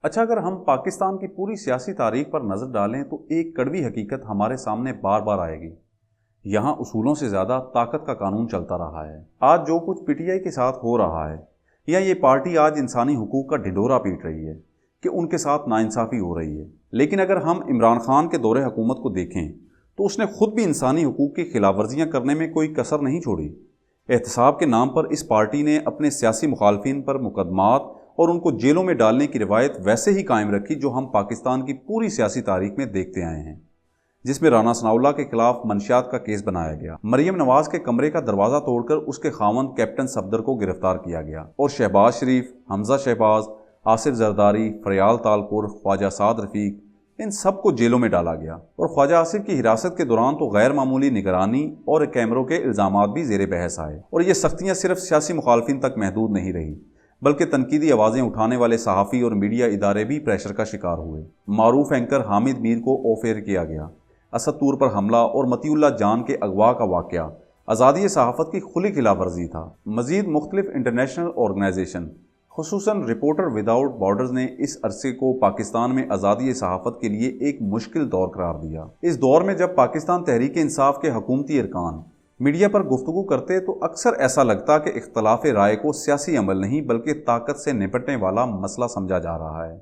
अच्छा, अगर हम पाकिस्तान की पूरी सियासी तारीख पर नज़र डालें तो एक कड़वी हकीकत हमारे सामने बार बार आएगी। यहाँ उसूलों से ज़्यादा ताकत का कानून चलता रहा है। आज जो कुछ पीटीआई के साथ हो रहा है, या ये पार्टी आज इंसानी हुकूक का ढिंढोरा पीट रही है कि उनके साथ नाइंसाफ़ी हो रही है। लेकिन अगर हम इमरान खान के दौरे हुकूमत को देखें तो उसने खुद भी इंसानी हुकूक की खिलाफ वर्जियाँ करने में कोई कसर नहीं छोड़ी। एहतसाब के नाम पर इस पार्टी ने अपने सियासी मुखालफिन पर मुकदमात और उनको जेलों में डालने की रिवायत वैसे ही कायम रखी जो हम पाकिस्तान की पूरी सियासी तारीख में देखते आए हैं, जिसमें राना सनाउल्लाह के खिलाफ मंशियात का केस बनाया गया, मरियम नवाज के कमरे का दरवाज़ा तोड़कर उसके खावंद कैप्टन सफदर को गिरफ्तार किया गया, और शहबाज शरीफ, हमजा शहबाज, आसिफ जरदारी, फरियाल तालपुर, ख्वाजा साद रफीक, इन सब को जेलों में डाला गया। और ख्वाजा आसिफ की हिरासत के दौरान तो गैर मामूली निगरानी और कैमरों के इल्ज़ामात भी जेर बहस आए। और ये सख्तियाँ सिर्फ सियासी मुखालफिन तक महदूद नहीं रही, बल्कि तनकीदी आवाज़ें उठाने वाले सहाफ़ी और मीडिया इदारे भी प्रेशर का शिकार हुए। मारूफ एंकर हामिद मीर को ऑफ एयर किया गया, असद तूर पर हमला और मतीउल्लाह जान के अगवा का वाक़या आज़ादी सहाफ़त की खुली खिलाफ वर्जी था। मज़ीद मुख्तलिफ इंटरनेशनल ऑर्गेनाइजेशन, खुसूसन रिपोर्टर विदाउट बॉर्डर्स ने इस अरसे को पाकिस्तान में आज़ादी सहाफ़त के लिए एक मुश्किल दौर करार दिया। इस दौर में जब पाकिस्तान तहरीक इंसाफ के हुकूमती अरकान मीडिया पर गुफ्तगू करते तो अक्सर ऐसा लगता कि इख्तलाफ राय को सियासी अमल नहीं बल्कि ताकत से निपटने वाला मसला समझा जा रहा है।